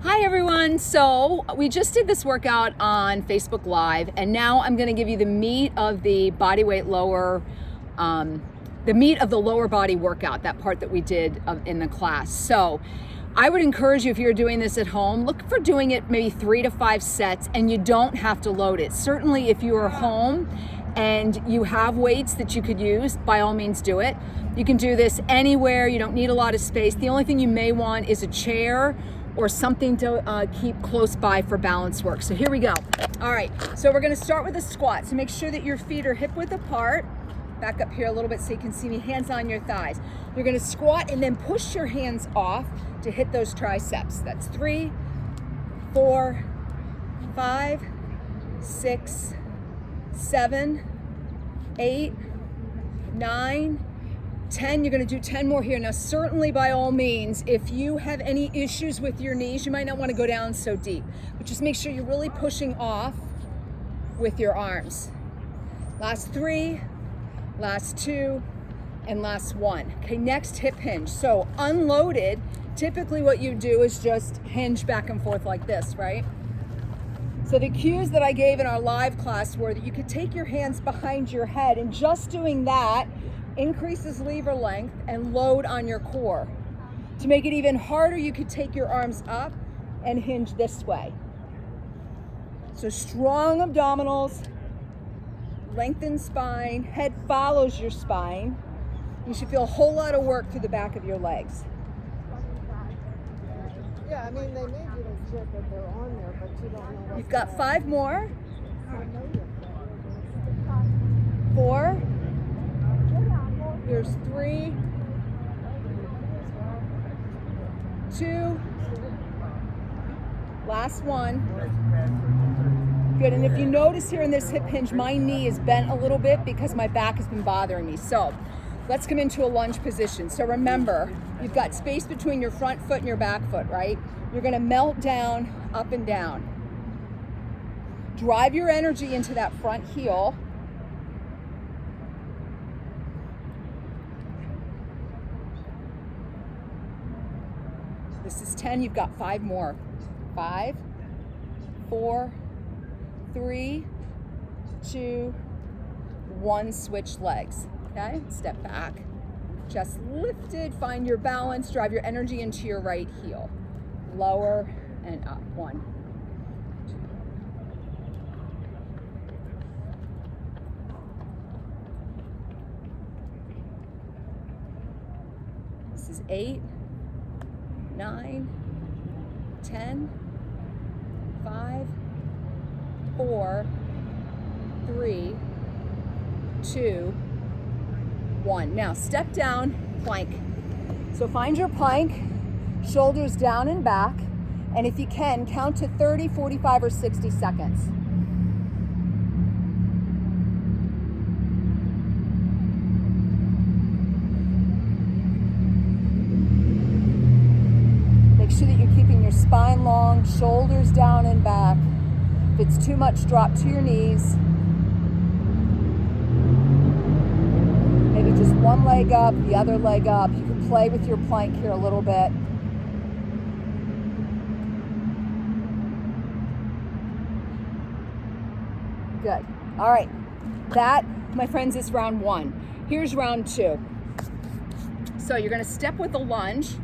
Hi everyone. So we just did this workout on Facebook Live, and now I'm going to give you the meat of the body weight lower, the meat of the lower body workout, that part that we did in the class. So I would encourage you, if you're doing this at home, look for doing it maybe 3 to 5 sets, and you don't have to load it. Certainly if you are home and you have weights that you could use, by all means do it. You can do this anywhere. You don't need a lot of space. The only thing you may want is a chair or something to keep close by for balance work. So here we go. All right, so we're gonna start with a squat. So make sure that your feet are hip width apart. Back up here a little bit so you can see me, hands on your thighs. You're gonna squat and then push your hands off to hit those triceps. That's 3, 4, 5, 6, 7, 8, 9, 10. You're gonna do 10 more here. Now, certainly by all means, if you have any issues with your knees, you might not wanna go down so deep, but just make sure you're really pushing off with your arms. Last 3, last 2, and last 1. Okay, next hip hinge. So unloaded, typically what you do is just hinge back and forth like this, right? So the cues that I gave in our live class were that you could take your hands behind your head, and just doing that increases lever length and load on your core. To make it even harder, you could take your arms up and hinge this way. So strong abdominals, lengthened spine, head follows your spine. You should feel a whole lot of work through the back of your legs. Yeah, I mean, they made you legit that they're on there, but you don't know what's You've got 5 more. I know you. 4. Here's 3, 2, last 1. Good, and if you notice here in this hip hinge, my knee is bent a little bit because my back has been bothering me. So let's come into a lunge position. So remember, you've got space between your front foot and your back foot, right? You're gonna melt down, up and down. Drive your energy into that front heel. This is 10, you've got 5 more. 5, 4, 3, 2, 1, switch legs. Okay, step back, chest lifted, find your balance, drive your energy into your right heel. Lower and up, 1. This is 8, 9, 10, 5, 4, 3, 2, 1. Now step down, plank. So find your plank, shoulders down and back, and if you can, count to 30, 45, or 60 seconds. Sure that you're keeping your spine long, shoulders down and back. If it's too much, drop to your knees. Maybe just one leg up, the other leg up. You can play with your plank here a little bit. Good. All right. That, my friends, is round 1. Here's round 2. So you're going to step with a lunge,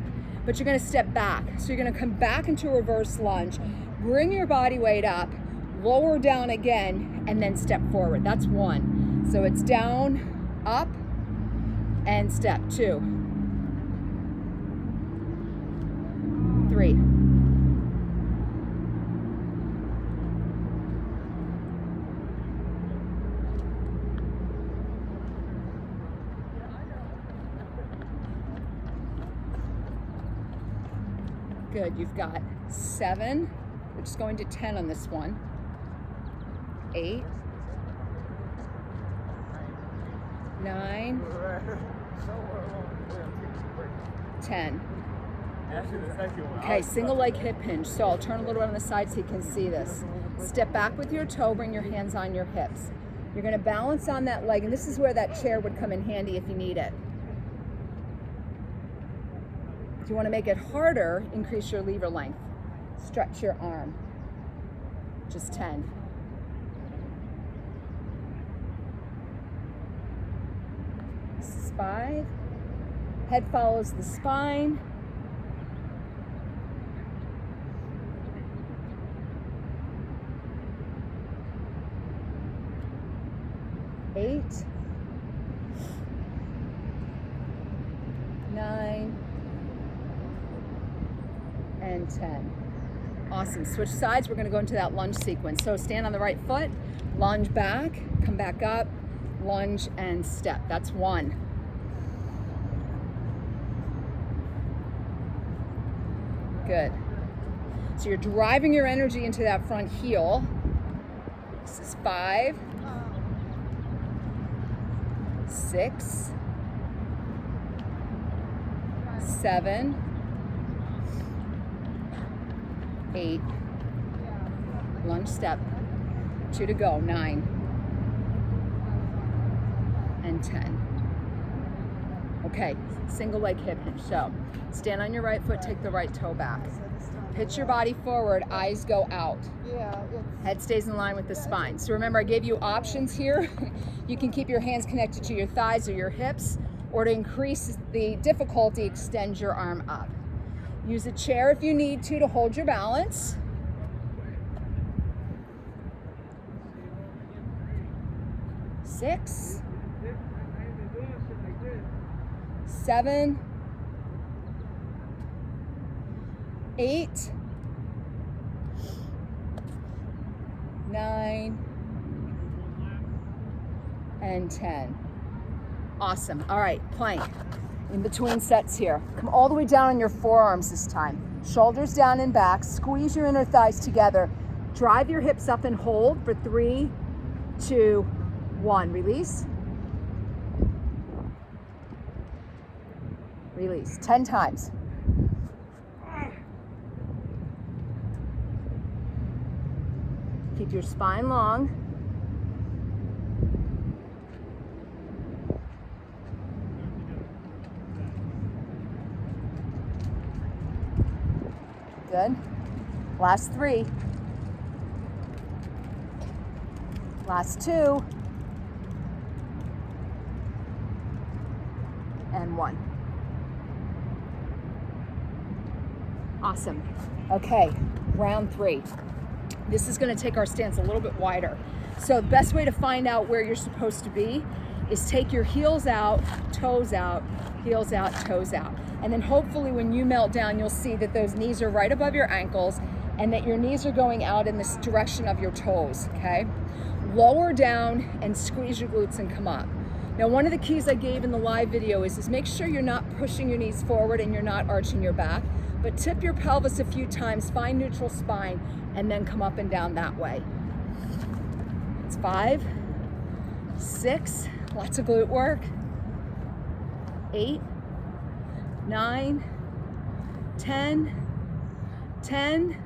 but you're gonna step back. So you're gonna come back into a reverse lunge, bring your body weight up, lower down again, and then step forward. That's 1. So it's down, up, and step. 2, 3. Good, you've got 7. We're just going to 10 on this one. 8, 9, 10. Okay, single leg hip hinge. So I'll turn a little bit on the side so you can see this. Step back with your toe, bring your hands on your hips. You're gonna balance on that leg, and this is where that chair would come in handy if you need it. If you want to make it harder, increase your lever length. Stretch your arm. Just 10. This is 5. Head follows the spine. 8, 9, and 10. Awesome. Switch sides. We're going to go into that lunge sequence. So stand on the right foot, lunge back, come back up, lunge and step. That's 1. Good. So you're driving your energy into that front heel. This is 5, 6, 7, 8, lunge step, 2 to go, 9, and 10. Okay, single leg hip hinge. So stand on your right foot, take the right toe back. Pitch your body forward, eyes go out. Head stays in line with the spine. So remember, I gave you options here. You can keep your hands connected to your thighs or your hips, or to increase the difficulty, extend your arm up. Use a chair if you need to hold your balance. Six, 7, 8, 9, and 10. Awesome. All right, plank. In between sets here. Come all the way down on your forearms this time. Shoulders down and back. Squeeze your inner thighs together. Drive your hips up and hold for 3, 2, 1. Release. Release. 10 times. Keep your spine long. Good. Last 3. Last 2. And 1. Awesome. Okay, round 3. This is going to take our stance a little bit wider. So the best way to find out where you're supposed to be is take your heels out, toes out, heels out, toes out. And then hopefully when you melt down, you'll see that those knees are right above your ankles and that your knees are going out in this direction of your toes, okay? Lower down and squeeze your glutes and come up. Now, one of the keys I gave in the live video is make sure you're not pushing your knees forward and you're not arching your back, but tip your pelvis a few times, find neutral spine, and then come up and down that way. It's 5, 6, lots of glute work, 8, 9, 10, 10,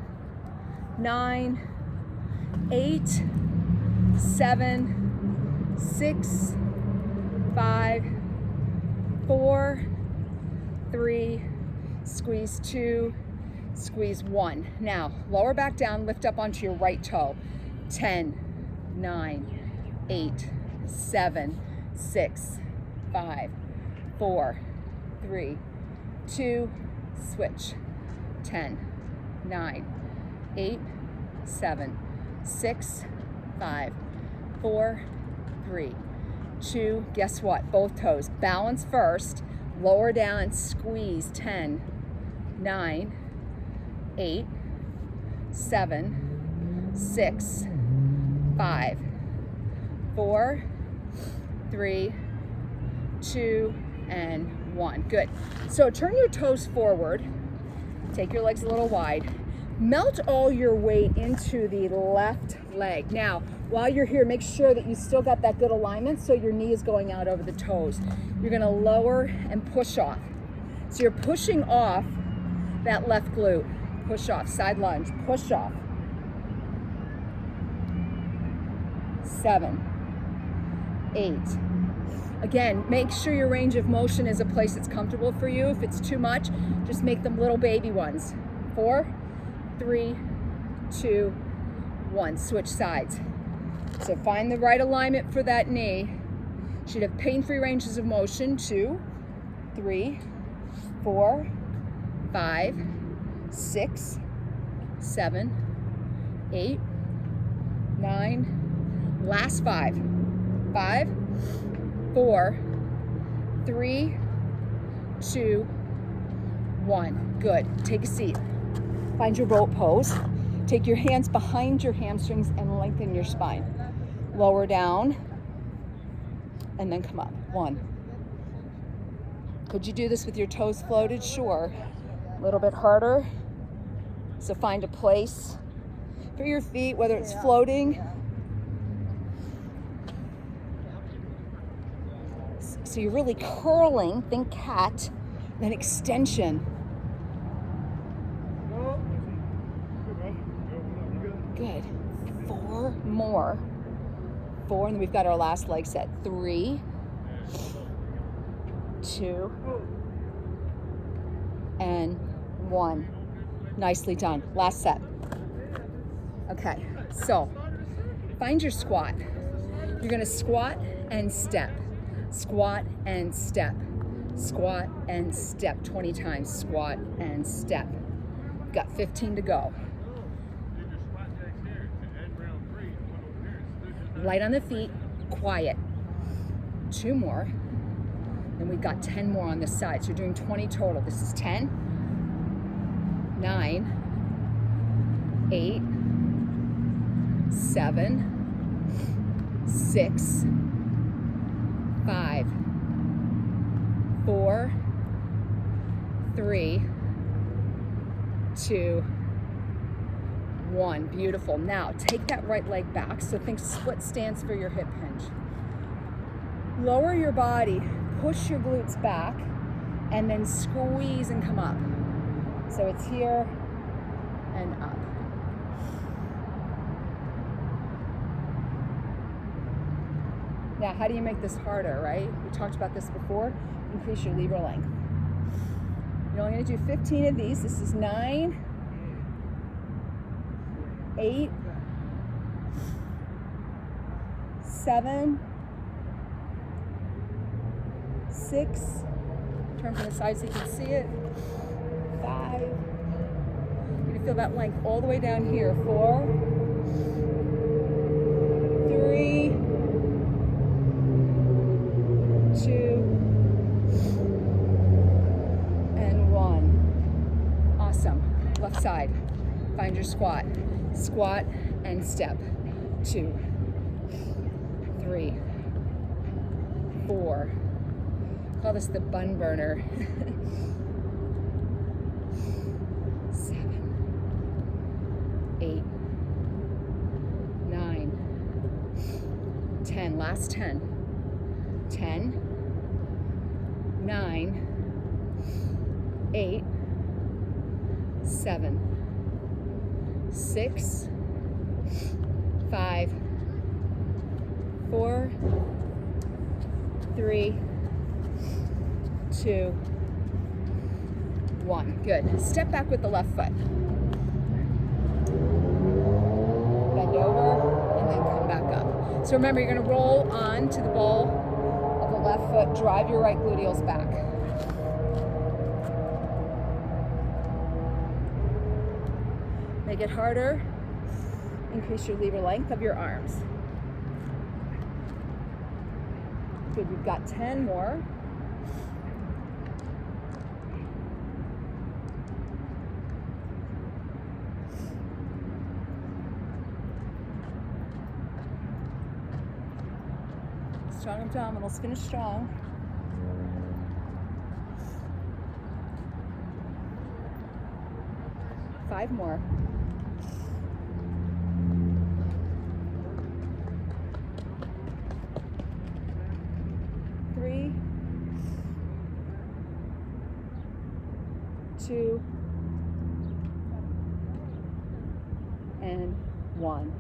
9, 8, 7, 6, 5, 4, 3, squeeze 2, squeeze 1. Now, lower back down, lift up onto your right toe. 10, 9, 8, 7, 6, 5, 4, 3, 2, switch. 10, 9, 8, 7, 6, 5, 4, 3, 2, guess what? Both toes. Balance first, lower down, squeeze. 10, 9, 8, 7, 6, 5, 4, 3, 2, and 1. Good. So turn your toes forward. Take your legs a little wide. Melt all your weight into the left leg. Now, while you're here, make sure that you still got that good alignment so your knee is going out over the toes. You're gonna lower and push off. So you're pushing off that left glute. Push off, side lunge, push off. 7, 8. Again, make sure your range of motion is a place that's comfortable for you. If it's too much, just make them little baby ones. 4, 3, 2, 1. Switch sides. So find the right alignment for that knee. Should have pain-free ranges of motion. 2, 3, 4, 5, 6, 7, 8, 9. Last 5. 5, 4, 3, 2, 1. Good. Take a seat. Find your boat pose. Take your hands behind your hamstrings and lengthen your spine. Lower down and then come up. 1. Could you do this with your toes floated? Sure. A little bit harder. So find a place for your feet, whether it's floating. So you're really curling, think cat, then extension. Good. 4 more. 4, and then we've got our last leg set. 3, 2, and 1. Nicely done. Last set. Okay, so find your squat. You're gonna squat and step. Squat and step. Squat and step 20 times. Squat and step. Got 15 to go. Light on the feet, quiet. 2 more. And we've got 10 more on this side. So you're doing 20 total. This is 10, 9, 8, 7, 6, 5, 4, 3, 2, 1. Beautiful. Now take that right leg back. So think split stance for your hip hinge. Lower your body, push your glutes back, and then squeeze and come up. So it's here and up. Now, how do you make this harder, right? We talked about this before. Increase your lever length. You're only going to do 15 of these. This is 9, 8, 7, 6, turn from the side so you can see it, 5, you're going to feel that length all the way down here, 4, 3, 2, and 1. Awesome. Left side. Find your squat. Squat and step. 2, 3, 4. Call this the bun burner. 7, 8, 9, 10. Last 10. 10, 9, 8, 7, 6, 5, 4, 3, 2, 1. Good. Step back with the left foot. Bend over and then come back up. So remember, you're going to roll on to the ball of the left foot. Drive your right gluteals back. Make it harder. Increase your lever length of your arms. Good. We've got 10 more. Strong abdominals, finish strong. Five more. Three, 2, and 1.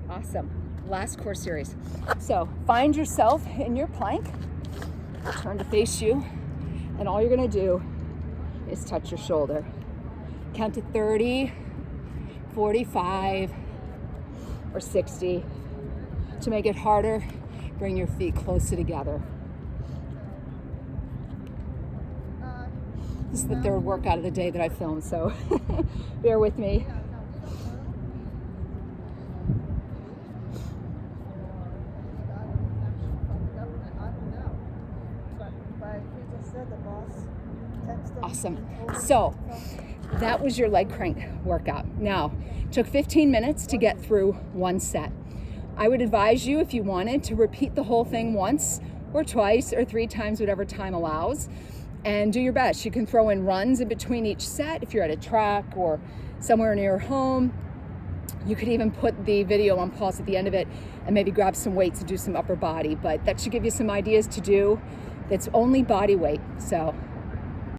Awesome. Last core series. So find yourself in your plank, turn to face you, and all you're gonna do is touch your shoulder. Count to 30 45 or 60. To make it harder, bring your feet closer together. This is the third workout of the day that I filmed, so bear with me. Awesome. So that was your leg crank workout. Now, it took 15 minutes to get through one set. I would advise you, if you wanted, to repeat the whole thing once or twice or 3 times, whatever time allows, and do your best. You can throw in runs in between each set if you're at a track or somewhere near home. You could even put the video on pause at the end of it and maybe grab some weights and do some upper body, but that should give you some ideas to do. That's only body weight. So